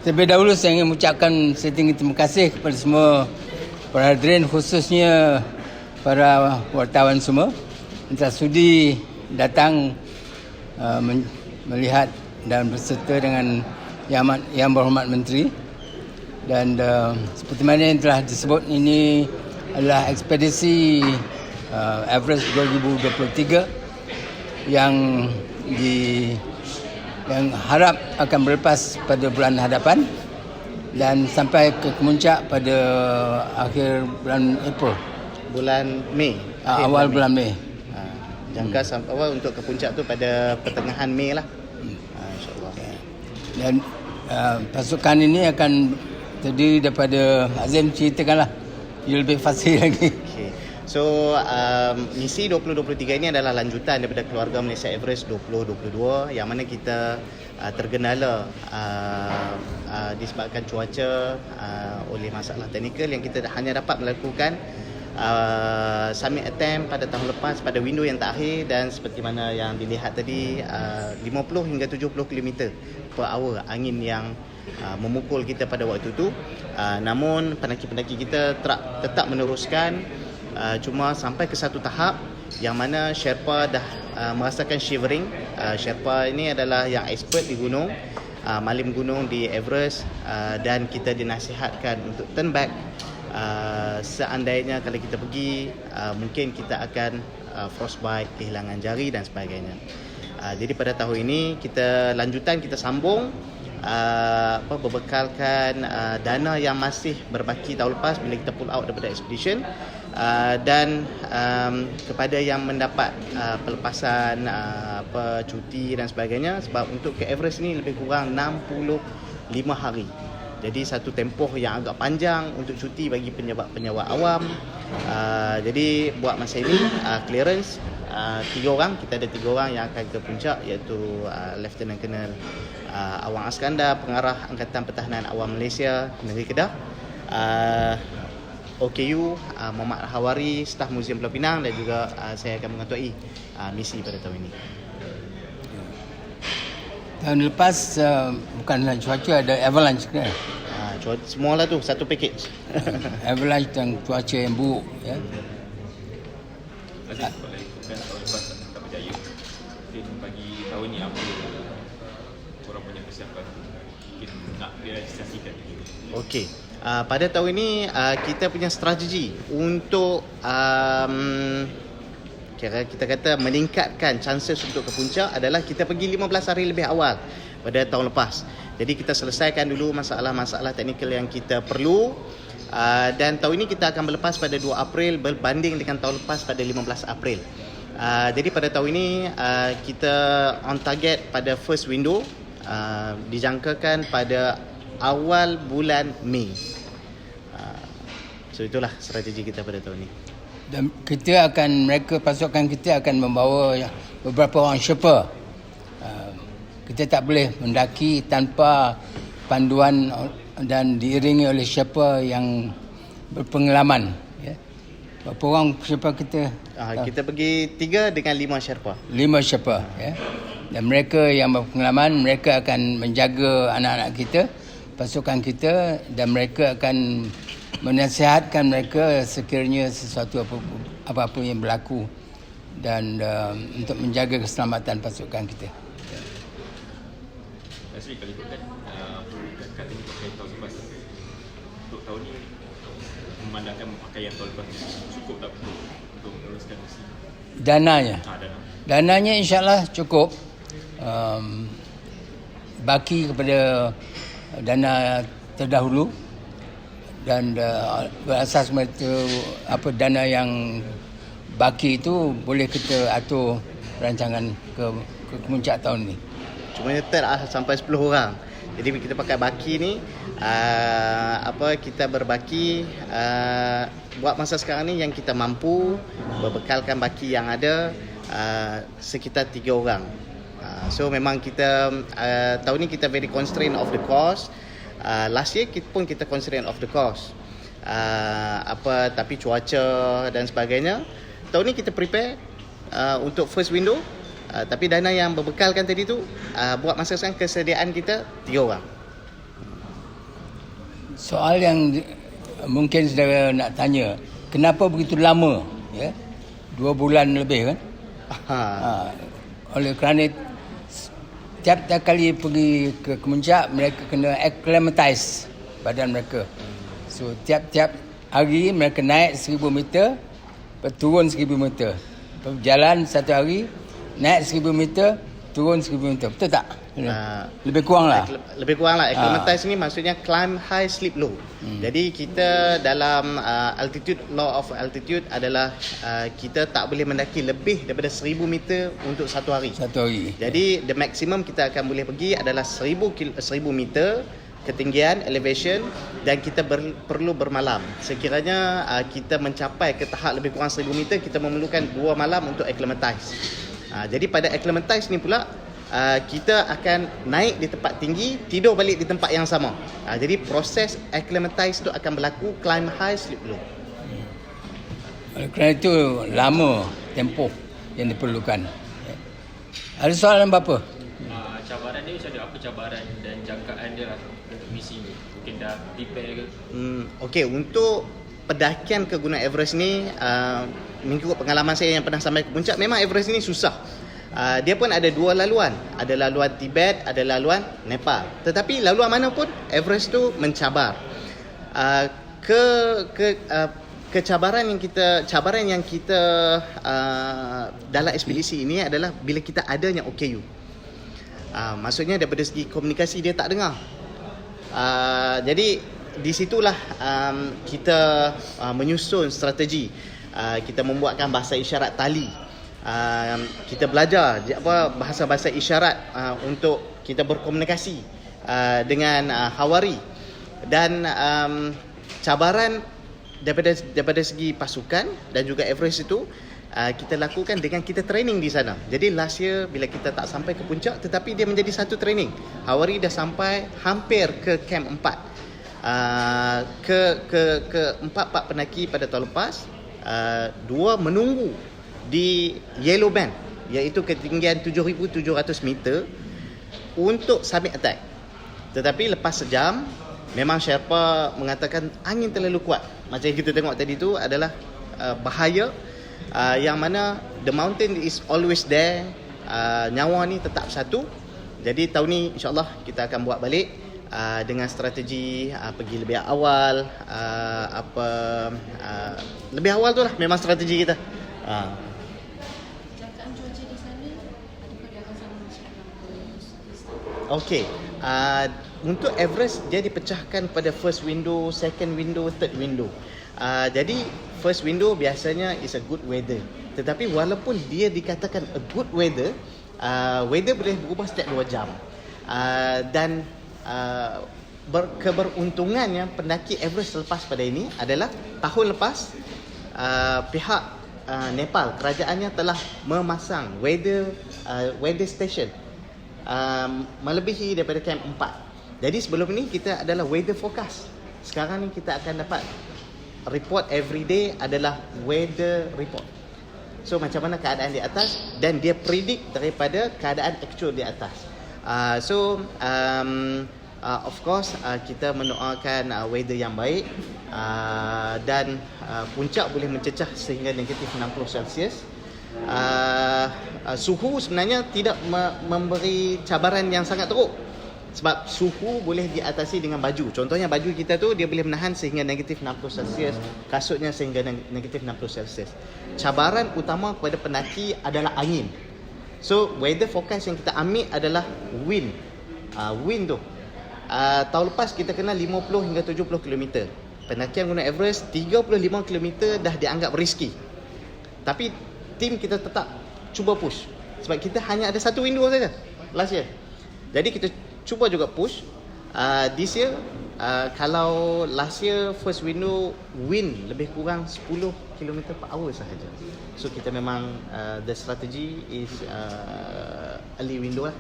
Terlebih dahulu saya ingin mengucapkan setinggi terima kasih kepada semua para hadirin, khususnya para wartawan semua yang telah sudi datang melihat dan berserta dengan Yang Berhormat Menteri. Dan seperti mana yang telah disebut, ini adalah ekspedisi Everest 2023 yang harap akan berlepas pada bulan hadapan dan sampai ke Kemuncak pada akhir bulan April. Bulan Mei. Awal bulan Mei. Jangka sampai untuk ke puncak tu pada pertengahan Mei lah. InsyaAllah. Dan pasukan ini akan terdiri daripada Azim, ceritakanlah dia lebih fasih lagi. Okay. So misi 2023 ini adalah lanjutan daripada Keluarga Malaysia Everest 2022 yang mana kita tergendala disebabkan cuaca oleh masalah teknikal yang kita hanya dapat melakukan summit attempt pada tahun lepas pada window yang terakhir, dan seperti mana yang dilihat tadi 50 hingga 70 km per hour angin yang memukul kita pada waktu itu. Namun pendaki-pendaki kita tetap meneruskan, cuma sampai ke satu tahap yang mana Sherpa dah merasakan shivering. Sherpa ini adalah yang expert di gunung, malim gunung di Everest, dan kita dinasihatkan untuk turn back. Seandainya kalau kita pergi, mungkin kita akan frostbite, kehilangan jari dan sebagainya. Jadi pada tahun ini kita sambung berbekalkan dana yang masih berbaki tahun lepas bila kita pull out daripada expedition, dan kepada yang mendapat pelepasan cuti dan sebagainya, sebab untuk ke Everest ni lebih kurang 65 hari. Jadi satu tempoh yang agak panjang untuk cuti bagi penyawat awam. Jadi buat masa ini clearance 3 orang. Kita ada 3 orang yang akan ke puncak, iaitu Lieutenant Colonel Awang Askandar, Pengarah Angkatan Pertahanan Awam Malaysia Negeri Kedah, OKU Muhammad Hawari, staf Muzium Pulau Pinang, dan juga saya akan mengetuai misi pada tahun ini. Tahun lepas bukanlah cuaca, ada avalanche kan? Semualah tu satu package. Avalanche dan cuaca yang buruk, ya. Aziz, kalau ikutkan tahun lepas tak berjaya, mungkin bagi tahun ni apa korang punya persiapan mungkin nak realisasikan? Okey, pada tahun ini kita punya strategi untuk kita kata meningkatkan chances untuk ke puncak adalah kita pergi 15 hari lebih awal pada tahun lepas. Jadi kita selesaikan dulu masalah-masalah teknikal yang kita perlu, dan tahun ini kita akan berlepas pada 2 April berbanding dengan tahun lepas pada 15 April. Jadi pada tahun ini kita on target pada first window, dijangkakan pada awal bulan Mei. So itulah strategi kita pada tahun ini. Dan pasukan kita akan membawa beberapa orang Sherpa. Kita tak boleh mendaki tanpa panduan dan diiringi oleh Sherpa yang berpengalaman, ya. Berapa orang Sherpa kita? Kita pergi 3 dengan 5 Sherpa. 5 Sherpa, ya. Dan mereka yang berpengalaman, mereka akan menjaga anak-anak kita, pasukan kita, dan mereka akan menasihatkan mereka sekiranya sesuatu apa-apa yang berlaku, dan untuk menjaga keselamatan pasukan kita. Asli kalau ikutkan katanya pakai tahun lepas, untuk tahun ni memandangkan pakaian tahun lepas cukup tak untuk meneruskan misi? Dananya insyaAllah cukup. Baki kepada dana terdahulu, dan berasas dana yang baki itu boleh kita atur rancangan ke Kemuncak tahun ni. Cuma nyetel sampai 10 orang. Jadi kita pakai baki ni, kita berbaki buat masa sekarang ni yang kita mampu berbekalkan baki yang ada sekitar 3 orang. So memang kita tahun ni kita very constrained of the cost. Last year kita constrained of the cost. Tapi cuaca dan sebagainya. Tahun ni kita prepare untuk first window. Tapi dana yang berbekalkan tadi tu, buat masa sekarang kesediaan kita 3 orang. Soal yang mungkin saudara nak tanya, kenapa begitu lama? Ya, 2 bulan lebih kan? Oleh kerana tiap-tiap kali pergi ke Kemuncak, mereka kena acclimatize badan mereka. So tiap-tiap hari mereka naik 1000 meter, turun 1000 meter. Berjalan satu hari, naik 1000 meter, turun 1000 meter. Betul tak? Lebih kurang lah. Lebih kurang lah. Acclimatize ni maksudnya climb high, sleep low. Jadi kita dalam altitude, law of altitude adalah kita tak boleh mendaki lebih daripada 1000 meter untuk satu hari. Satu hari. Jadi the maximum kita akan boleh pergi adalah 1000 meter ketinggian, elevation, dan kita perlu bermalam. Sekiranya kita mencapai ke tahap lebih kurang 1000 meter, kita memerlukan 2 malam untuk acclimatize. Jadi pada acclimatize ni pula, kita akan naik di tempat tinggi, tidur balik di tempat yang sama. Jadi proses acclimatize tu akan berlaku climb high, sleep low. Oleh kerana itu lama tempoh yang diperlukan. Ada soalan apa? Cabaran dia macam mana? Apa cabaran dan jangkaan dia lah untuk misi ni? Mungkin dah prepare ke? Okey, untuk pendakian ke Gunung Everest ni, mengikut pengalaman saya yang pernah sampai ke puncak, memang Everest ni susah. Dia pun ada 2 laluan. Ada laluan Tibet, ada laluan Nepal. Tetapi laluan mana pun, Everest tu mencabar. Cabaran yang kita dalam ekspedisi ini adalah bila kita adanya OKU. Maksudnya daripada segi komunikasi dia tak dengar. Jadi di situlah kita menyusun strategi. Kita membuatkan bahasa isyarat tali. Kita belajar bahasa-bahasa isyarat untuk kita berkomunikasi dengan Hawari. Dan cabaran daripada segi pasukan dan juga Everest itu kita lakukan dengan kita training di sana. Jadi last year bila kita tak sampai ke puncak, tetapi dia menjadi satu training. Hawari dah sampai hampir ke camp 4. Ke 4 pendaki pada tahun lepas, 2 menunggu di Yellow Band, iaitu ketinggian 7,700 meter untuk summit attack. Tetapi lepas sejam, memang Sherpa mengatakan angin terlalu kuat. Macam yang kita tengok tadi tu adalah bahaya, yang mana the mountain is always there. Nyawa ni tetap satu. Jadi tahun ni insyaAllah kita akan buat balik dengan strategi pergi lebih awal. Lebih awal tu lah memang strategi kita. Jangkaan cuaca di sana adakah dia akan sama macam Okey, untuk Everest dia dipecahkan pada first window, second window, third window. Jadi first window biasanya is a good weather. Tetapi walaupun dia dikatakan a good weather, weather boleh berubah setiap 2 jam. Dan keberuntungannya pendaki Everest selepas pada ini adalah tahun lepas pihak Nepal, kerajaannya telah memasang weather station melebihi daripada camp 4. Jadi sebelum ni kita adalah weather forecast. Sekarang ni kita akan dapat report every day adalah weather report. So macam mana keadaan di atas, dan dia predict daripada keadaan actual di atas. Of course kita mendoakan weather yang baik, dan puncak boleh mencecah sehingga negatif 60 Celsius. Suhu sebenarnya tidak memberi cabaran yang sangat teruk, sebab suhu boleh diatasi dengan baju. Contohnya baju kita tu dia boleh menahan sehingga negatif 60 Celsius, kasutnya sehingga negatif 60 Celsius. Cabaran utama kepada pendaki adalah angin. So weather forecast yang kita ambil adalah wind. Wind tu tahun lepas kita kena 50 hingga 70 km. Pendakian Gunung Everest 35 km dah dianggap risky. Tapi tim kita tetap cuba push, sebab kita hanya ada satu window saja last year. Jadi kita cuba juga push. This year, kalau last year first window wind lebih kurang 10 km per hour sahaja. So kita memang the strategy is early window lah.